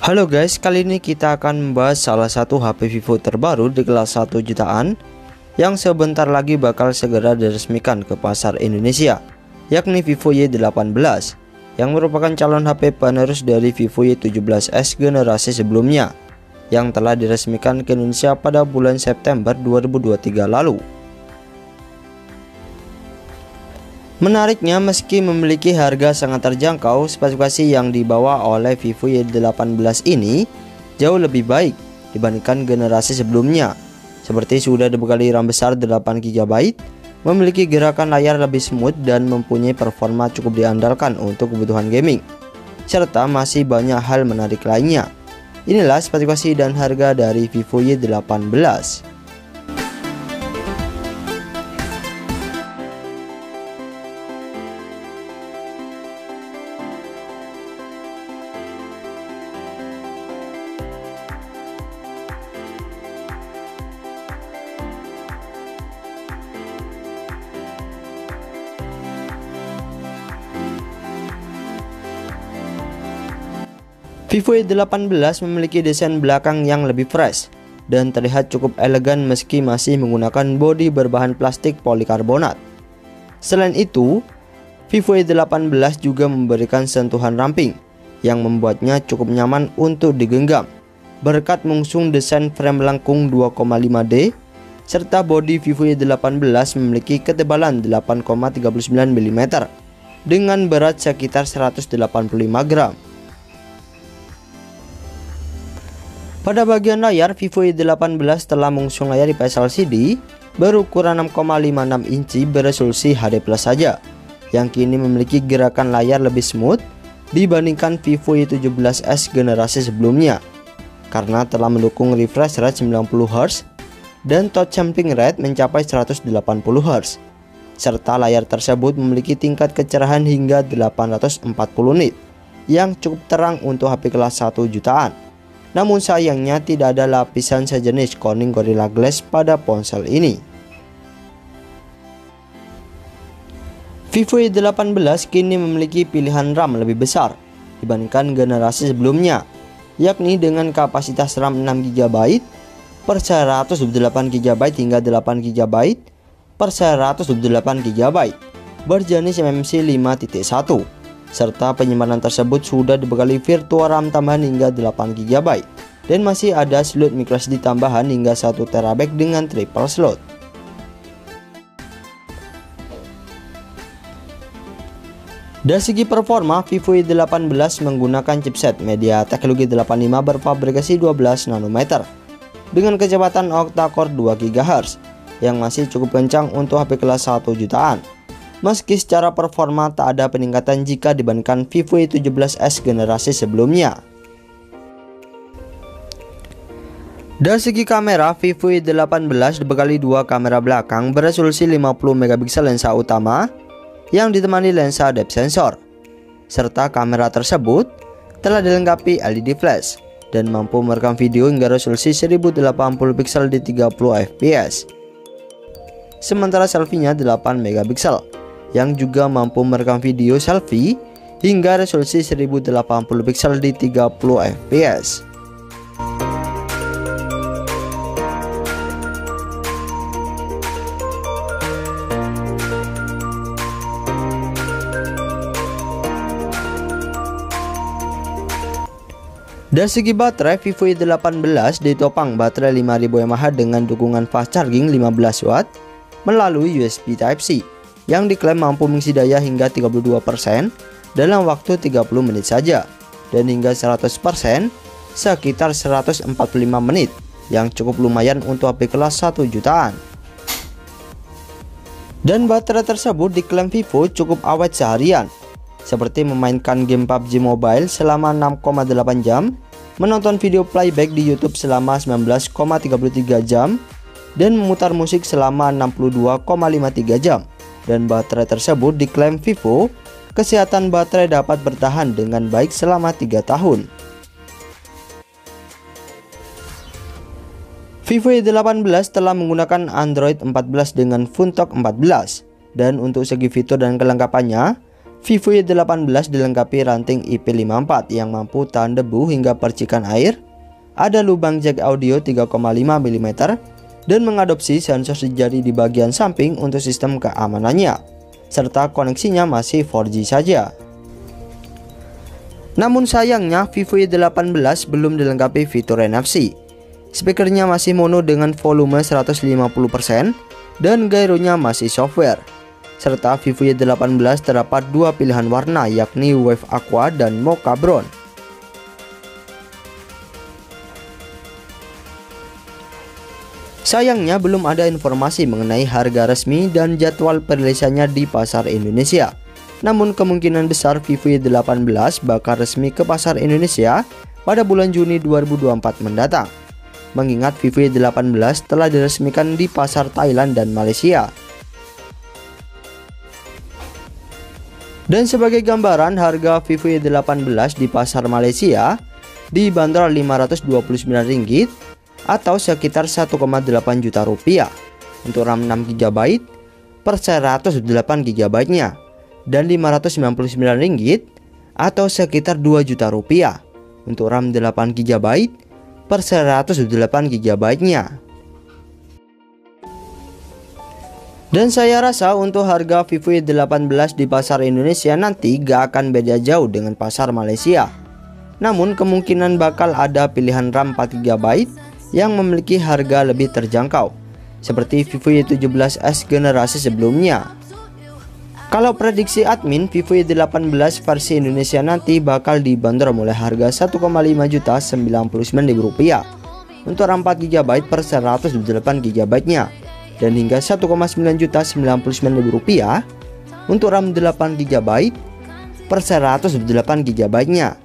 Halo guys, kali ini kita akan membahas salah satu HP Vivo terbaru di kelas 1 jutaan yang sebentar lagi bakal segera diresmikan ke pasar Indonesia, yakni Vivo Y18 yang merupakan calon HP penerus dari Vivo Y17s generasi sebelumnya yang telah diresmikan ke Indonesia pada bulan September 2023 lalu. Menariknya, meski memiliki harga sangat terjangkau, spesifikasi yang dibawa oleh Vivo Y18 ini jauh lebih baik dibandingkan generasi sebelumnya, seperti sudah dibekali RAM besar 8GB, memiliki gerakan layar lebih smooth dan mempunyai performa cukup diandalkan untuk kebutuhan gaming, serta masih banyak hal menarik lainnya. Inilah spesifikasi dan harga dari Vivo Y18. Vivo Y18 memiliki desain belakang yang lebih fresh dan terlihat cukup elegan meski masih menggunakan bodi berbahan plastik polikarbonat. Selain itu, Vivo Y18 juga memberikan sentuhan ramping yang membuatnya cukup nyaman untuk digenggam berkat mengusung desain frame melengkung 2,5D, serta bodi Vivo Y18 memiliki ketebalan 8,39 mm dengan berat sekitar 185 gram. Pada bagian layar, Vivo Y18 telah mengusung layar IPS LCD berukuran 6,56 inci beresolusi HD+ saja, yang kini memiliki gerakan layar lebih smooth dibandingkan Vivo Y17s generasi sebelumnya, karena telah mendukung refresh rate 90Hz dan touch sampling rate mencapai 180Hz, serta layar tersebut memiliki tingkat kecerahan hingga 840 nit yang cukup terang untuk HP kelas 1 jutaan. Namun sayangnya tidak ada lapisan sejenis Corning Gorilla Glass pada ponsel ini. Vivo Y18 kini memiliki pilihan RAM lebih besar dibandingkan generasi sebelumnya, yakni dengan kapasitas RAM 6GB per 128GB hingga 8GB per 128GB berjenis MMC 5.1. serta penyimpanan tersebut sudah dibekali virtual RAM tambahan hingga 8GB dan masih ada slot microSD tambahan hingga 1TB dengan triple slot. Dari segi performa, Vivo Y18 menggunakan chipset MediaTek Helio G85 berfabrikasi 12 nanometer dengan kecepatan octa-core 2 GHz yang masih cukup kencang untuk HP kelas 1 jutaan. Meski secara performa tak ada peningkatan jika dibandingkan Vivo Y17s generasi sebelumnya. Dari segi kamera, Vivo Y18 dibekali dua kamera belakang beresolusi 50MP lensa utama yang ditemani lensa depth sensor, serta kamera tersebut telah dilengkapi LED flash dan mampu merekam video hingga resolusi 1080p di 30fps. Sementara selfie-nya 8MP yang juga mampu merekam video selfie hingga resolusi 1080p di 30fps. Dari segi baterai, Vivo Y18 ditopang baterai 5000 mAh dengan dukungan fast charging 15W melalui USB Type-C yang diklaim mampu mengisi daya hingga 32% dalam waktu 30 menit saja, dan hingga 100% sekitar 145 menit, yang cukup lumayan untuk HP kelas 1 jutaan. Dan baterai tersebut diklaim Vivo cukup awet seharian, seperti memainkan game PUBG Mobile selama 6,8 jam, menonton video playback di YouTube selama 19,33 jam, dan memutar musik selama 62,53 jam. Dan baterai tersebut diklaim Vivo, kesehatan baterai dapat bertahan dengan baik selama 3 tahun. Vivo Y18 telah menggunakan Android 14 dengan Funtalk 14, dan untuk segi fitur dan kelengkapannya, Vivo Y18 dilengkapi ranting IP54 yang mampu tahan debu hingga percikan air, ada lubang jack audio 3,5 mm, dan mengadopsi sensor sejari di bagian samping untuk sistem keamanannya, serta koneksinya masih 4G saja. Namun sayangnya Vivo Y18 belum dilengkapi fitur NFC. Speakernya masih mono dengan volume 150% dan gyronya masih software. Serta Vivo Y18 terdapat dua pilihan warna, yakni Wave Aqua dan Mocha Brown. Sayangnya belum ada informasi mengenai harga resmi dan jadwal perilisannya di pasar Indonesia. Namun kemungkinan besar Vivo Y18 bakal resmi ke pasar Indonesia pada bulan Juni 2024 mendatang. Mengingat Vivo Y18 telah diresmikan di pasar Thailand dan Malaysia. Dan sebagai gambaran, harga Vivo Y18 di pasar Malaysia dibanderol Rp529 atau sekitar 1,8 juta rupiah untuk RAM 6 GB per 108 GB nya, dan Rp599 atau sekitar 2 juta rupiah untuk RAM 8 GB per 108 GB nya. Dan saya rasa untuk harga Vivo Y18 di pasar Indonesia nanti gak akan beda jauh dengan pasar Malaysia. Namun kemungkinan bakal ada pilihan RAM 4 GB yang memiliki harga lebih terjangkau, seperti Vivo Y17s generasi sebelumnya. Kalau prediksi admin, Vivo Y18 versi Indonesia nanti bakal dibanderol mulai harga Rp1,599.000 untuk RAM 4 GB per 128 GB nya, dan hingga Rp1,999.000 untuk RAM 8 GB per 128 GB nya.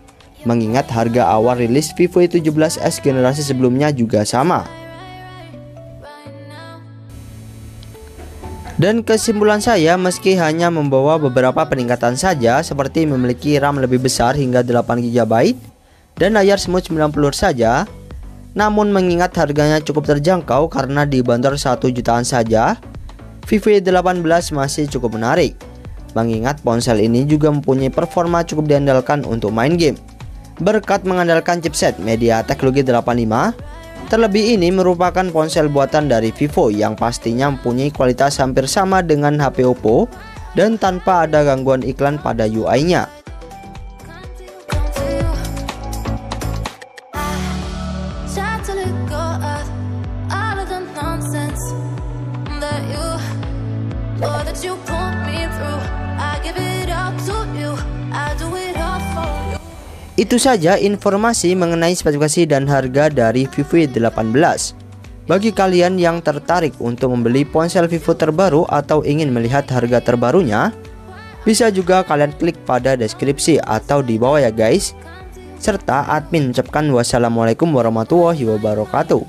Mengingat harga awal rilis Vivo Y17s generasi sebelumnya juga sama. Dan kesimpulan saya, meski hanya membawa beberapa peningkatan saja seperti memiliki RAM lebih besar hingga 8 GB dan layar smooth 90 Hz saja, namun mengingat harganya cukup terjangkau karena dibanderol 1 jutaan saja, Vivo Y18 masih cukup menarik. Mengingat ponsel ini juga mempunyai performa cukup diandalkan untuk main game, berkat mengandalkan chipset MediaTek Helio G85. Terlebih ini merupakan ponsel buatan dari Vivo yang pastinya mempunyai kualitas hampir sama dengan HP Oppo dan tanpa ada gangguan iklan pada UI-nya. Itu saja informasi mengenai spesifikasi dan harga dari Vivo Y18. Bagi kalian yang tertarik untuk membeli ponsel Vivo terbaru atau ingin melihat harga terbarunya, bisa juga kalian klik pada deskripsi atau di bawah ya guys. Serta admin ucapkan wassalamualaikum warahmatullahi wabarakatuh.